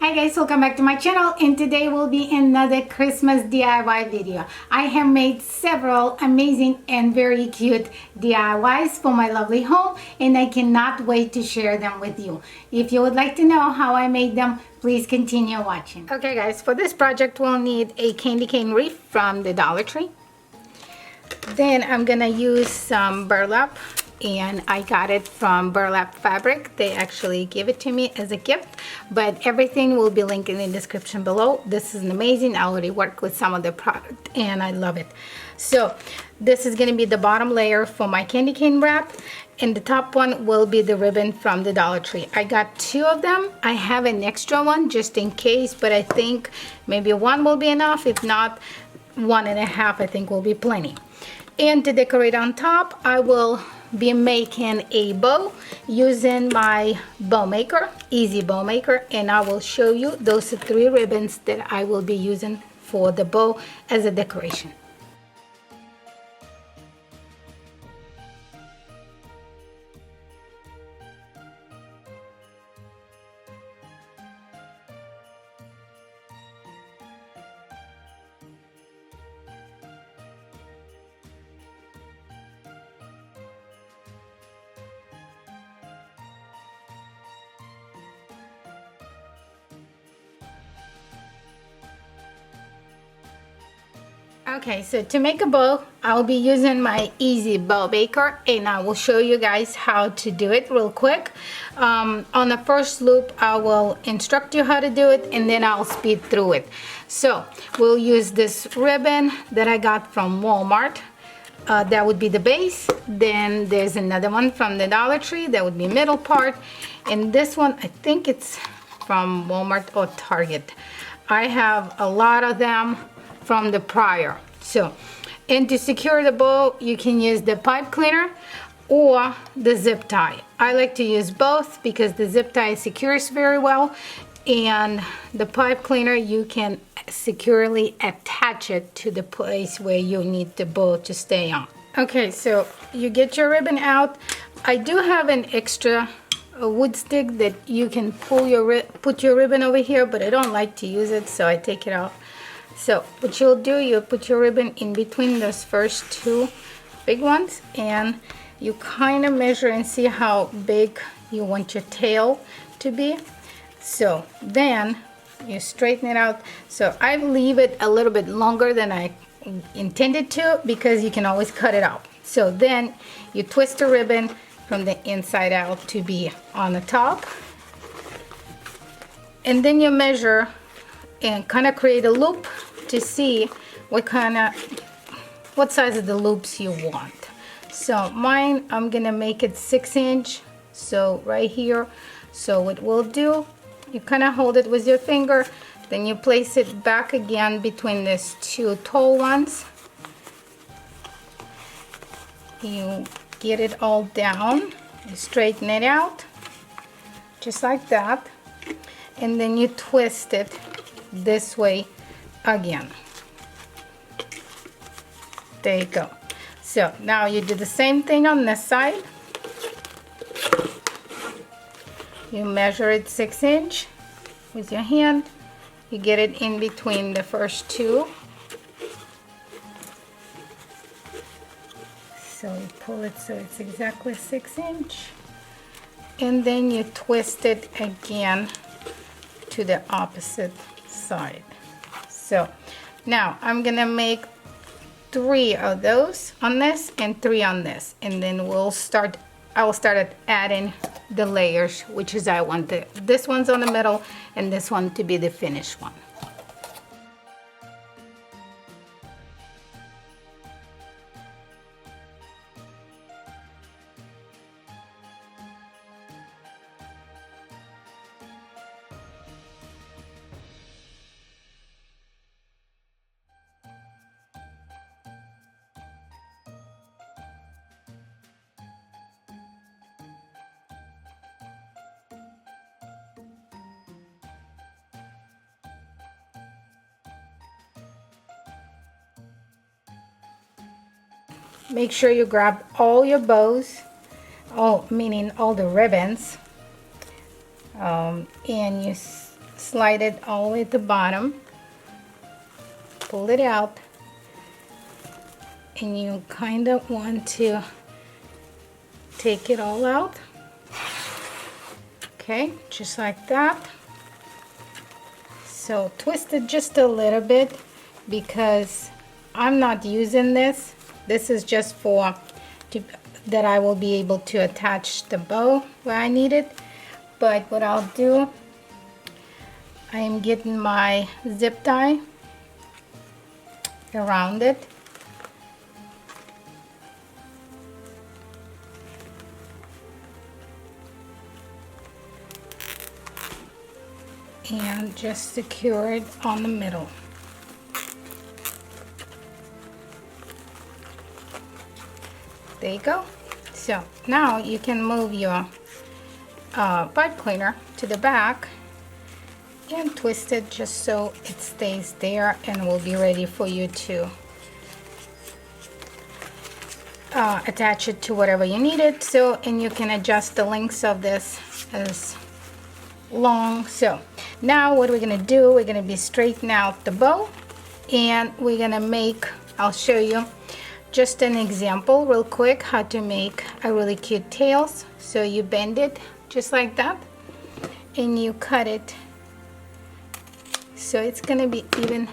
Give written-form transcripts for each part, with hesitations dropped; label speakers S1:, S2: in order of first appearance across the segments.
S1: Hi guys, welcome back to my channel, and today will be another Christmas DIY video. I have made several amazing and very cute DIYs for my lovely home, and I cannot wait to share them with you. If you would like to know how I made them, please continue watching. Okay guys, for this project we'll need a candy cane wreath from the Dollar Tree. Then I'm gonna use some burlap, and I got it from Burlap Fabric. They actually gave it to me as a gift, but everything will be linked in the description below. This is amazing. I already worked with some of the product and I love it. So this is going to be the bottom layer for my candy cane wrap, and the top one will be the ribbon from the Dollar Tree. I got two of them. I have an extra one just in case, but I think maybe one will be enough. If not, 1.5 I think will be plenty. And to decorate on top, I will be making a bow using my bow maker, easy bow maker, and I will show you those 3 ribbons that I will be using for the bow as a decoration. Okay, so to make a bow, I'll be using my easy bow maker, and I will show you guys how to do it real quick. On the first loop, I will instruct you how to do it, and then I'll speed through it. So we'll use this ribbon that I got from Walmart. That would be the base. Then there's another one from the Dollar Tree. That would be middle part. And this one, I think it's from Walmart or Target. I have a lot of them from the prior. So, and to secure the bow, you can use the pipe cleaner or the zip tie. I like to use both because the zip tie secures very well, and the pipe cleaner, you can securely attach it to the place where you need the bow to stay on. Okay, so you get your ribbon out. I do have an extra wood stick that you can put your ribbon over here, but I don't like to use it, so I take it off. So what you'll do, you put your ribbon in between those first 2 big ones, and you kind of measure and see how big you want your tail to be. So then you straighten it out. So I leave it a little bit longer than I intended to, because you can always cut it out. So then you twist the ribbon from the inside out to be on the top, and then you measure and kind of create a loop to see what size of the loops you want. So mine, I'm gonna make it 6-inch, so right here. So what we'll do, you kind of hold it with your finger, then you place it back again between these 2 tall ones. You get it all down, you straighten it out just like that, and then you twist it this way again. There you go. So now you do the same thing on this side. You measure it 6-inch with your hand. You get it in between the first 2. So you pull it so it's exactly 6-inch, and then you twist it again to the opposite side. So now I'm gonna make 3 of those on this and 3 on this, and then I will start adding the layers, which is I want this one's on the middle and this one to be the finished one. Make sure you grab all your bows, meaning all the ribbons, and you slide it all the way at the bottom, pull it out, and you kind of want to take it all out. Okay, just like that. So twist it just a little bit because I'm not using this. This is just for that I will be able to attach the bow where I need it. But what I'll do, I am getting my zip tie around it. And just secure it on the middle. There you go. So now you can move your pipe cleaner to the back and twist it just so it stays there and will be ready for you to attach it to whatever you need it. So, and you can adjust the lengths of this as long. So now what we're gonna do, we're gonna be straightening out the bow, and we're gonna make, I'll show you just an example real quick how to make a really cute tails. So you bend it just like that and you cut it so it's gonna be even,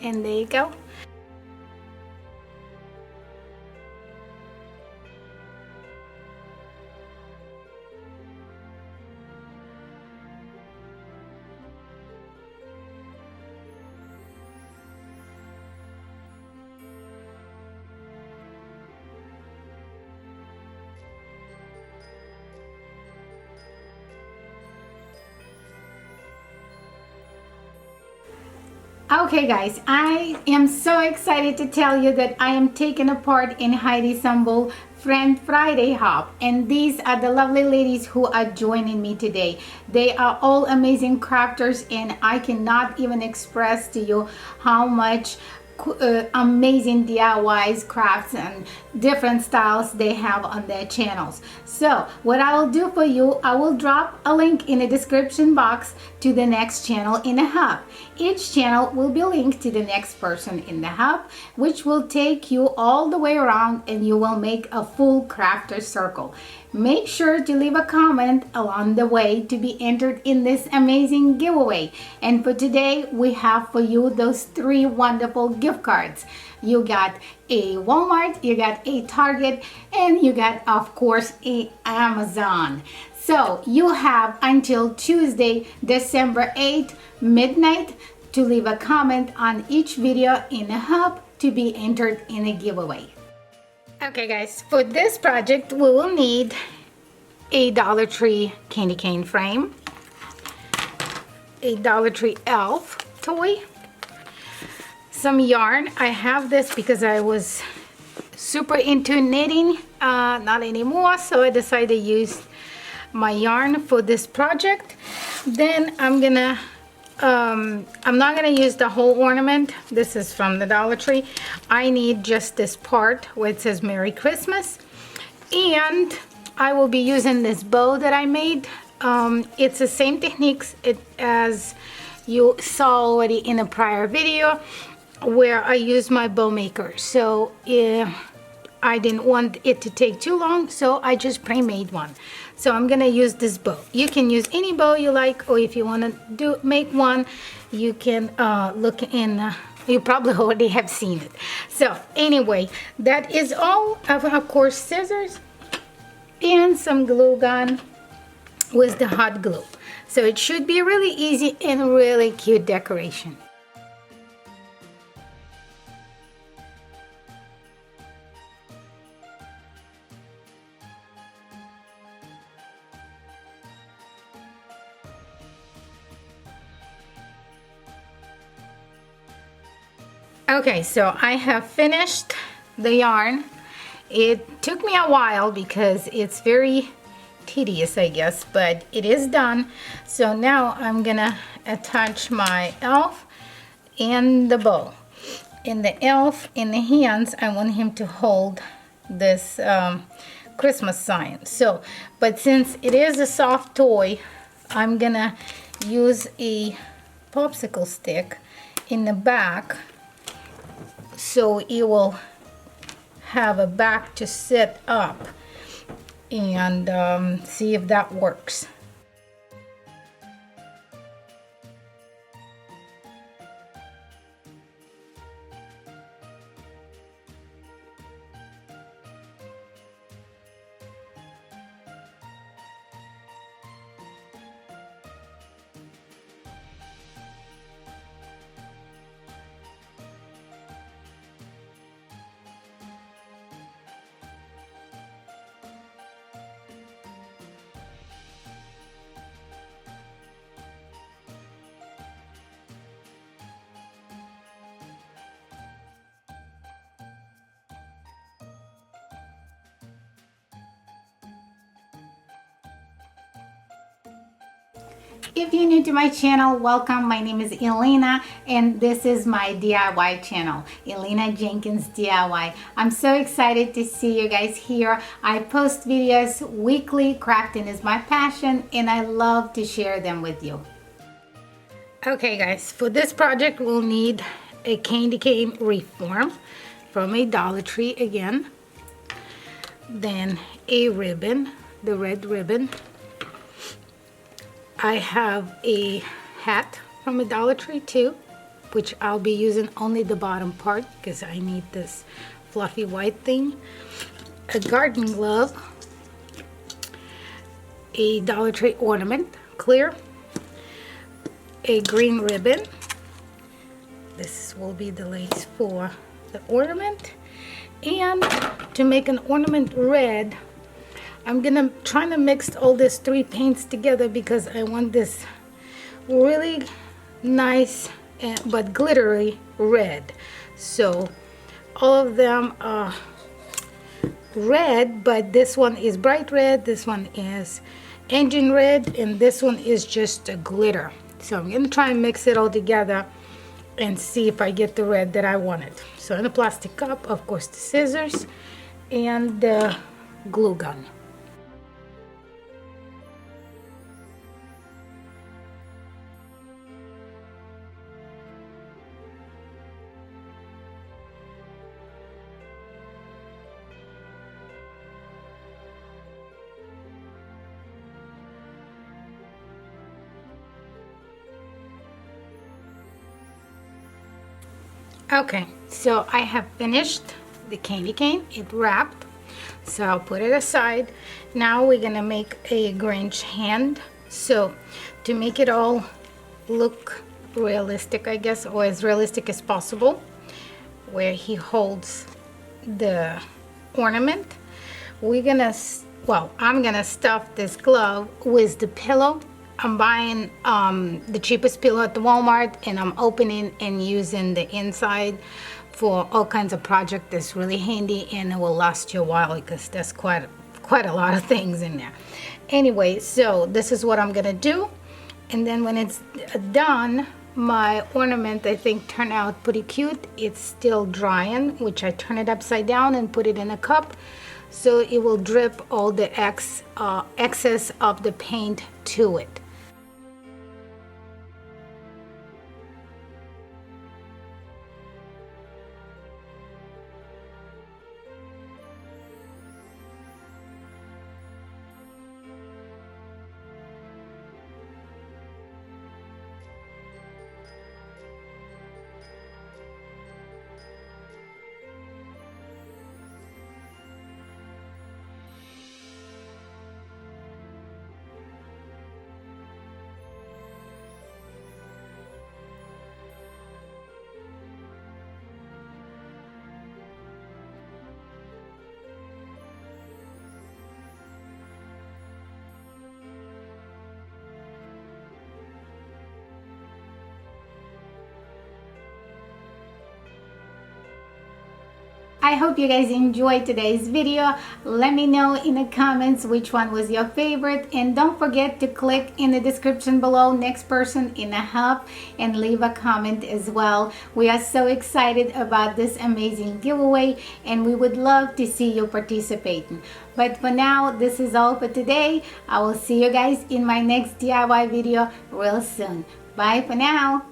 S1: and there you go. Okay guys, I am so excited to tell you that I am taking a part in Heidi Sambol Friend Friday Hop, and these are the lovely ladies who are joining me today. They are all amazing crafters, and I cannot even express to you how much amazing DIYs, crafts, and different styles they have on their channels. So what I will do for you, I will drop a link in the description box to the next channel in the hub. Each channel will be linked to the next person in the hub, which will take you all the way around and you will make a full crafter circle. Make sure to leave a comment along the way to be entered in this amazing giveaway. And for today, we have for you those 3 wonderful gift cards. You got a Walmart, you got a Target, and you got, of course, a Amazon. So you have until Tuesday, December 8th, midnight, to leave a comment on each video in the hub to be entered in a giveaway. Okay guys, for this project we will need a Dollar Tree candy cane frame, a Dollar Tree elf toy, some yarn. I have this because I was super into knitting, not anymore, so I decided to use my yarn for this project. Then I'm not gonna use the whole ornament. This is from the Dollar Tree. I need just this part where it says Merry Christmas, and I will be using this bow that I made. It's the same techniques as you saw already in a prior video where I used my bow maker. So I didn't want it to take too long, so I just pre-made one. So I'm gonna use this bow. You can use any bow you like, or if you want to make one, you can look in. You probably already have seen it. So anyway, that is all. Of course, scissors and some glue gun with the hot glue. So it should be really easy and really cute decoration. Okay, so I have finished the yarn. It took me a while because it's very tedious, I guess, but it is done. So now I'm gonna attach my elf and the bow. In the elf, in the hands, I want him to hold this Christmas sign. So, but since it is a soft toy, I'm gonna use a popsicle stick in the back so it will have a back to sit up, and see if that works. If you're new to my channel, welcome. My name is Elena and this is my DIY channel, Elena Jenkins DIY. I'm so excited to see you guys here. I post videos weekly. Crafting is my passion and I love to share them with you. Okay guys, for this project we'll need a candy cane reform from a Dollar Tree again, then a ribbon, the red ribbon. I have a hat from a Dollar Tree too, which I'll be using only the bottom part because I need this fluffy white thing. A garden glove, a Dollar Tree ornament, clear, a green ribbon. This will be the lace for the ornament. And to make an ornament red, I'm gonna try to mix all these three paints together because I want this really nice but glittery red. So all of them are red, but this one is bright red, this one is engine red, and this one is just a glitter. So I'm gonna try and mix it all together and see if I get the red that I wanted. So in a plastic cup, of course, the scissors and the glue gun. Okay, so I have finished the candy cane. It wrapped, so I'll put it aside. Now we're gonna make a Grinch hand. So to make it all look realistic, I guess, or as realistic as possible, where he holds the ornament, we're gonna, well, I'm gonna stuff this glove with the pillow. I'm buying the cheapest pillow at the Walmart, and I'm opening and using the inside for all kinds of projects. That's really handy and it will last you a while because there's quite a lot of things in there. Anyway, so this is what I'm gonna do, and then when it's done, my ornament I think turned out pretty cute. It's still drying, which I turn it upside down and put it in a cup so it will drip all the excess of the paint to it. I hope you guys enjoyed today's video. Let me know in the comments which one was your favorite, and don't forget to click in the description below next person in the help and leave a comment as well. We are so excited about this amazing giveaway and we would love to see you participating. But for now, this is all for today. I will see you guys in my next DIY video real soon. Bye for now.